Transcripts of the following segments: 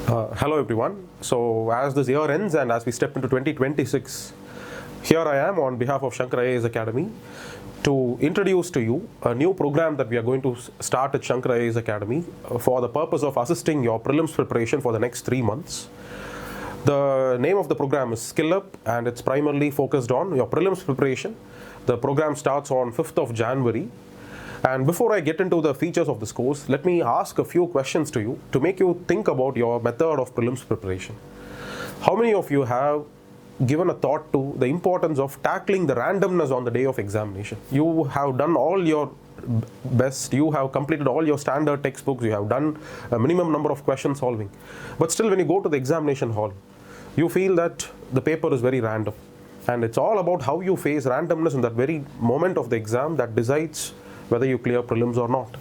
Hello everyone. So as this year ends and as we step into 2026, here I am on behalf of Shankar IAS Academy to introduce to you a new program that we are going to start at Shankar IAS Academy for the purpose of assisting your prelims preparation for the next 3 months. The name of the program is SkillUp and it's primarily focused on your prelims preparation. The program starts on 5th of January. And before I get into the features of this course, let me ask a few questions to you to make you think about your method of prelims preparation. How many of you have given a thought to the importance of tackling the randomness on the day of examination? You have done all your best, you have completed all your standard textbooks, you have done a minimum number of question solving. But still when you go to the examination hall, you feel that the paper is very random. And it's all about how you face randomness in that very moment of the exam that decides whether you clear prelims or not.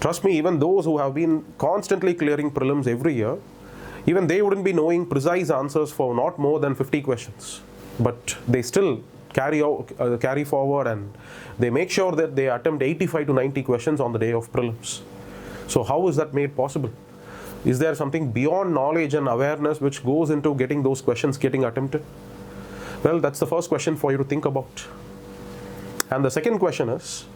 Trust me, even those who have been constantly clearing prelims every year, even they wouldn't be knowing precise answers for not more than 50 questions. But they still carry forward and they make sure that they attempt 85 to 90 questions on the day of prelims. So how is that made possible? Is there something beyond knowledge and awareness which goes into getting those questions getting attempted? Well, that's the first question for you to think about. And the second question is,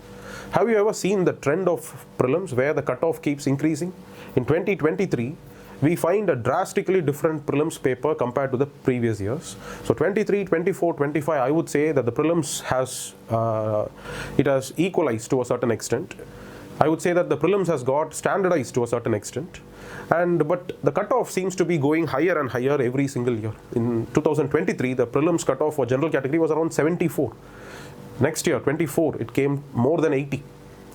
have you ever seen the trend of prelims where the cutoff keeps increasing? In 2023, we find a drastically different prelims paper compared to the previous years. So 23, 24, 25, I would say that the prelims has equalized to a certain extent. I would say that the prelims has got standardized to a certain extent. But the cutoff seems to be going higher and higher every single year. In 2023, the prelims cutoff for general category was around 74. Next year, 24, it came more than 80.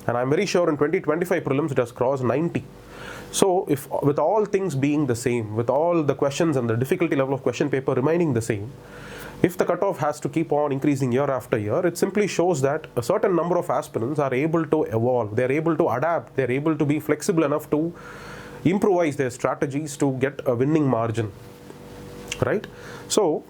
And I'm very sure in 2025 prelims, it has crossed 90. So if with all things being the same, with all the questions and the difficulty level of question paper remaining the same, if the cutoff has to keep on increasing year after year, it simply shows that a certain number of aspirants are able to evolve, they're able to adapt, they're able to be flexible enough to improvise their strategies to get a winning margin, right? So,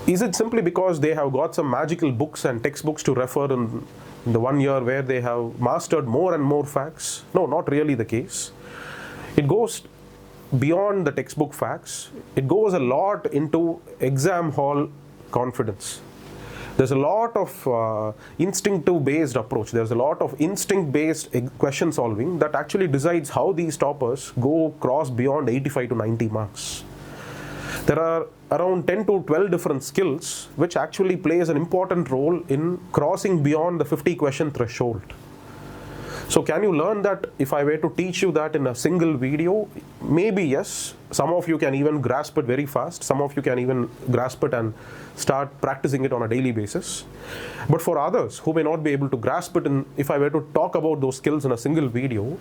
is it simply because they have got some magical books and textbooks to refer in the 1 year where they have mastered more and more facts? No, not really the case. It goes beyond the textbook facts. It goes a lot into exam hall confidence. There's a lot of instinctive based approach. There's a lot of instinct based question solving that actually decides how these toppers go cross beyond 85 to 90 marks. There are around 10 to 12 different skills which actually plays an important role in crossing beyond the 50 question threshold. So can you learn that if I were to teach you that in a single video? Maybe yes. Some of you can even grasp it very fast. Some of you can even grasp it and start practicing it on a daily basis. But for others who may not be able to grasp it, if I were to talk about those skills in a single video,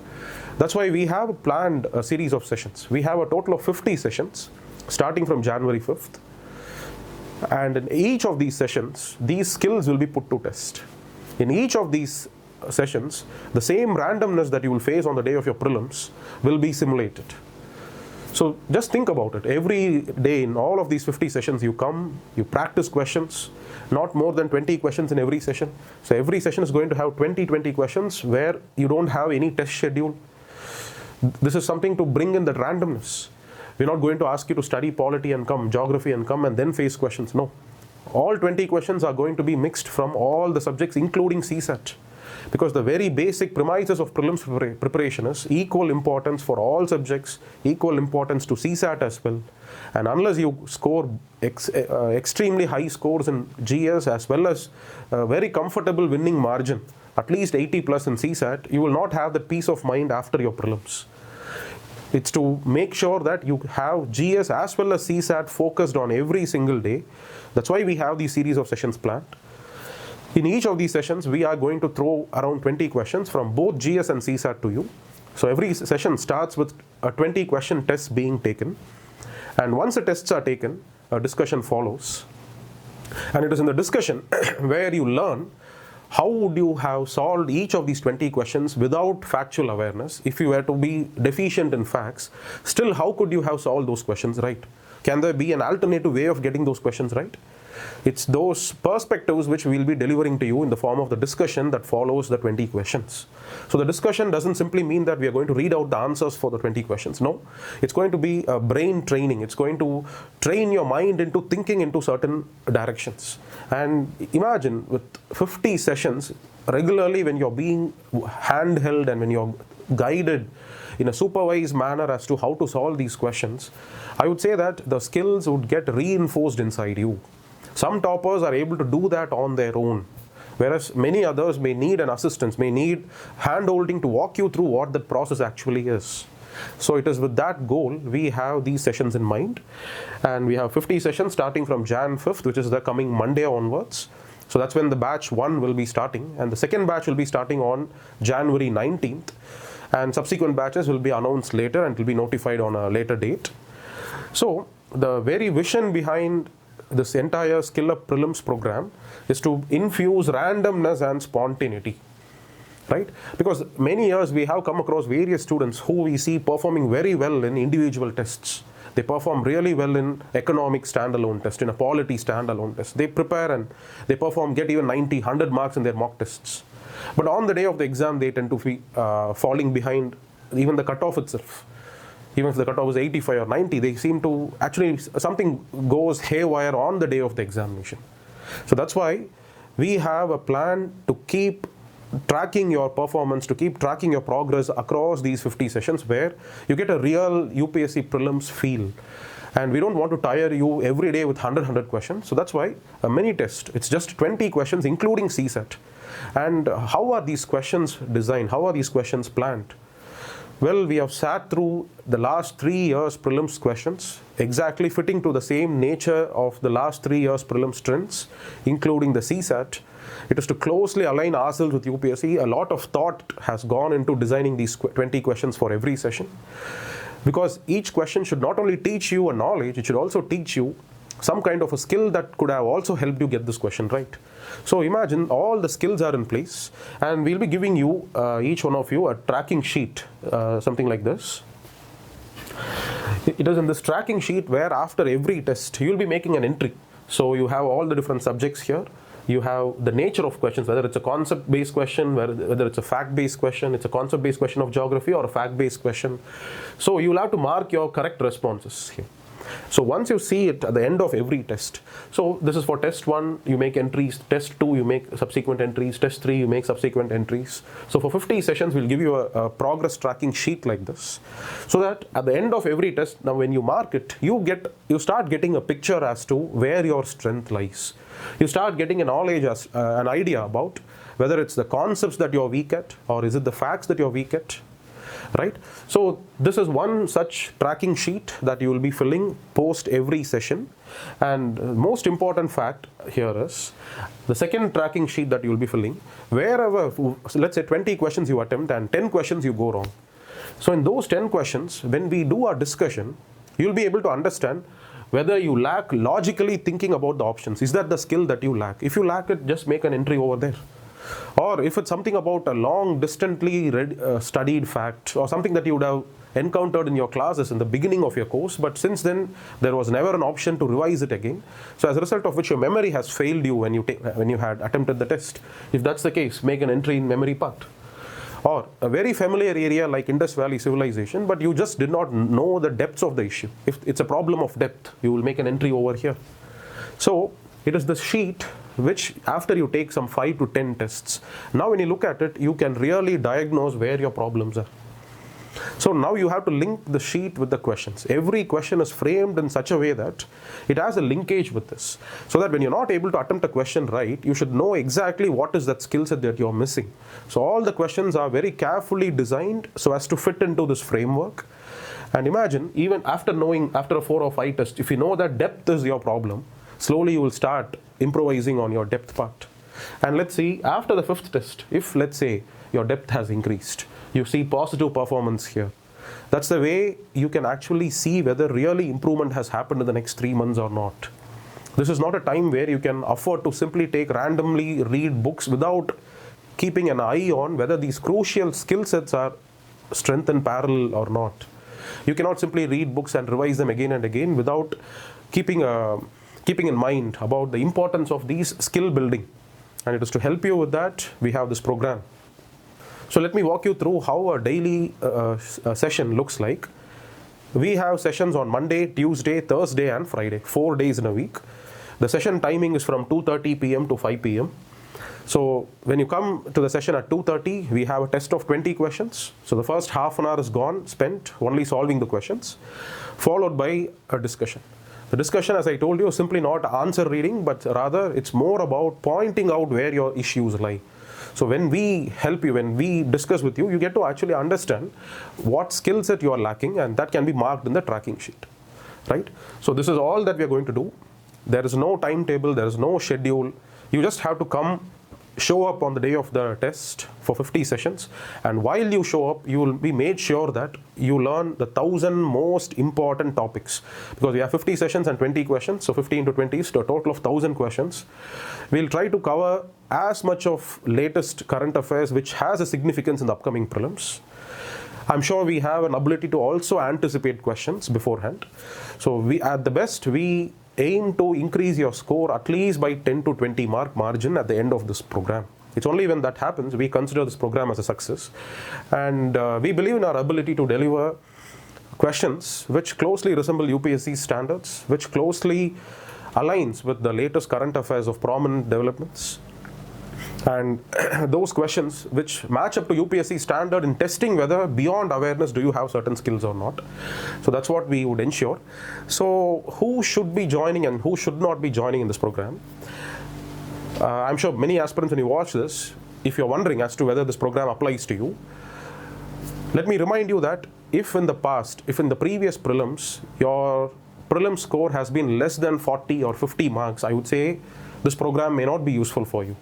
that's why we have planned a series of sessions. We have a total of 50 sessions starting from January 5th. And in each of these sessions, these skills will be put to test. In each of these sessions, the same randomness that you will face on the day of your prelims will be simulated. So just think about it. Every day in all of these 50 sessions, you come, you practice questions, not more than 20 questions in every session. So every session is going to have 20 questions where you don't have any test schedule. This is something to bring in the randomness. We're not going to ask you to study polity and come, geography and come and then face questions. No. All 20 questions are going to be mixed from all the subjects, including CSAT. Because the very basic premises of prelims preparation is equal importance for all subjects, equal importance to CSAT as well. And unless you score extremely high scores in GS as well as a very comfortable winning margin, at least 80 plus in CSAT, you will not have that peace of mind after your prelims. It's to make sure that you have GS as well as CSAT focused on every single day. That's why we have these series of sessions planned. In each of these sessions, we are going to throw around 20 questions from both GS and CSAT to you. So every session starts with a 20 question test being taken. And once the tests are taken, a discussion follows. And it is in the discussion where you learn how would you have solved each of these 20 questions without factual awareness. If you were to be deficient in facts, still how could you have solved those questions right? Can there be an alternative way of getting those questions right? It's those perspectives which we'll be delivering to you in the form of the discussion that follows the 20 questions. So the discussion doesn't simply mean that we are going to read out the answers for the 20 questions. No, it's going to be a brain training. It's going to train your mind into thinking into certain directions. And imagine with 50 sessions regularly, when you're being handheld and when you're guided in a supervised manner as to how to solve these questions, I would say that the skills would get reinforced inside you. Some toppers are able to do that on their own, whereas many others may need an assistance, may need hand-holding to walk you through what that process actually is. So it is with that goal we have these sessions in mind, and we have 50 sessions starting from Jan 5th, which is the coming Monday onwards. So that's when the batch 1 will be starting, and the second batch will be starting on January 19th, and subsequent batches will be announced later and will be notified on a later date. So the very vision behind this entire SkillUp Prelims program is to infuse randomness and spontaneity, right? Because many years we have come across various students who we see performing very well in individual tests. They perform really well in economic standalone test, in a polity standalone test. They prepare and they perform, get even 90, 100 marks in their mock tests. But on the day of the exam, they tend to be falling behind even the cutoff itself. Even if the cutoff is 85 or 90, they seem to actually, something goes haywire on the day of the examination. So that's why we have a plan to keep tracking your performance, to keep tracking your progress across these 50 sessions, where you get a real UPSC prelims feel. And we don't want to tire you every day with 100 questions. So that's why a mini test, it's just 20 questions including CSET. And how are these questions designed? How are these questions planned? Well, we have sat through the last 3 years prelims questions, exactly fitting to the same nature of the last 3 years prelims trends, including the CSAT. It is to closely align ourselves with UPSC. A lot of thought has gone into designing these 20 questions for every session, because each question should not only teach you a knowledge, it should also teach you some kind of a skill that could have also helped you get this question right. So imagine all the skills are in place, and we'll be giving you, each one of you, a tracking sheet, something like this. It is in this tracking sheet where after every test, you'll be making an entry. So you have all the different subjects here. You have the nature of questions, whether it's a concept-based question, whether it's a fact-based question, it's a concept-based question of geography, or a fact-based question. So you'll have to mark your correct responses here. So once you see it at the end of every test, so this is for test 1, you make entries, test 2, you make subsequent entries, test 3, you make subsequent entries. So for 50 sessions, we'll give you a progress tracking sheet like this, so that at the end of every test, now when you mark it, you start getting a picture as to where your strength lies. You start getting a knowledge, as an idea about whether it's the concepts that you're weak at, or is it the facts that you're weak at. Right? So this is one such tracking sheet that you will be filling post every session. And most important fact here is the second tracking sheet that you will be filling, wherever, let's say 20 questions you attempt and 10 questions you go wrong. So in those 10 questions, when we do our discussion, you'll be able to understand whether you lack logically thinking about the options. Is that the skill that you lack? If you lack it, just make an entry over there. Or if it's something about a long distantly studied fact, or something that you would have encountered in your classes in the beginning of your course, but since then there was never an option to revise it again, so as a result of which your memory has failed you when you had attempted the test. If that's the case, make an entry in memory part. Or a very familiar area like Indus Valley civilization, but you just did not know the depths of the issue. If it's a problem of depth, you will make an entry over here. So it is the sheet which, after you take some 5 to 10 tests, now when you look at it, you can really diagnose where your problems are. So now you have to link the sheet with the questions. Every question is framed in such a way that it has a linkage with this, so that when you're not able to attempt a question right, you should know exactly what is that skill set that you're missing. So all the questions are very carefully designed so as to fit into this framework. And imagine, even after a 4 or 5 tests, if you know that depth is your problem, slowly you will start improvising on your depth part. And let's see, after the 5th test, if let's say your depth has increased, you see positive performance here. That's the way you can actually see whether really improvement has happened in the next 3 months or not. This is not a time where you can afford to simply randomly read books without keeping an eye on whether these crucial skill sets are strengthened parallel or not. You cannot simply read books and revise them again and again without keeping keeping in mind about the importance of these skill building. And it is to help you with that, we have this program. So let me walk you through how a daily session looks like. We have sessions on Monday, Tuesday, Thursday and Friday, 4 days in a week. The session timing is from 2:30 p.m. to 5 p.m. So when you come to the session at 2:30, we have a test of 20 questions. So the first half an hour is spent only solving the questions, followed by a discussion. The discussion, as I told you, is simply not answer reading, but rather it's more about pointing out where your issues lie. So when we help you, when we discuss with you, you get to actually understand what skill set you are lacking, and that can be marked in the tracking sheet, right? So this is all that we are going to do. There is no timetable, there is no schedule. You just have to come, show up on the day of the test for 50 sessions, and while you show up, you will be made sure that you learn the 1,000 most important topics, because we have 50 sessions and 20 questions, so 50 into 20 is a total of 1,000 questions. We'll try to cover as much of latest current affairs which has a significance in the upcoming prelims. I'm sure we have an ability to also anticipate questions beforehand. So we, at the best, we aim to increase your score at least by 10 to 20 mark margin at the end of this program. It's only when that happens we consider this program as a success, and we believe in our ability to deliver questions which closely resemble UPSC standards, which closely aligns with the latest current affairs of prominent developments, and those questions which match up to UPSC standard in testing whether beyond awareness do you have certain skills or not. So that's what we would ensure. So who should be joining and who should not be joining in this program? I'm sure many aspirants, when you watch this, if you're wondering as to whether this program applies to you, let me remind you that if in the past, if in the previous prelims, your prelim score has been less than 40 or 50 marks, I would say this program may not be useful for you.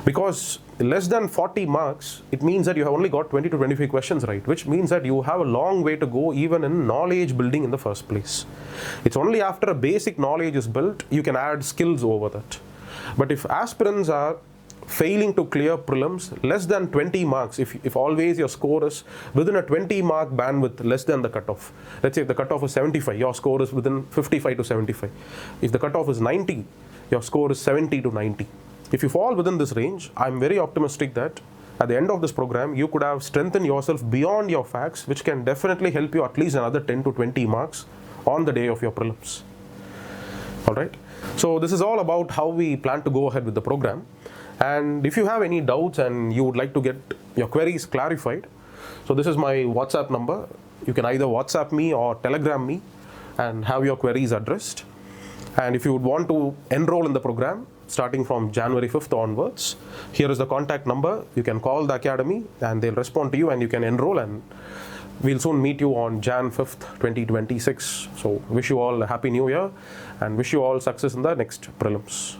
Because less than 40 marks, it means that you have only got 20 to 25 questions right, which means that you have a long way to go even in knowledge building in the first place. It's only after a basic knowledge is built, you can add skills over that. But if aspirants are failing to clear prelims less than 20 marks, if always your score is within a 20 mark bandwidth less than the cutoff. Let's say if the cutoff is 75, your score is within 55 to 75. If the cutoff is 90, your score is 70 to 90. If you fall within this range, I'm very optimistic that at the end of this program, you could have strengthened yourself beyond your facts, which can definitely help you at least another 10 to 20 marks on the day of your prelims. All right. So this is all about how we plan to go ahead with the program. And if you have any doubts and you would like to get your queries clarified, so this is my WhatsApp number. You can either WhatsApp me or Telegram me and have your queries addressed. And if you would want to enroll in the program, starting from January 5th onwards, here is the contact number. You can call the academy and they'll respond to you and you can enroll, and we'll soon meet you on Jan 5th, 2026. So wish you all a happy new year and wish you all success in the next prelims.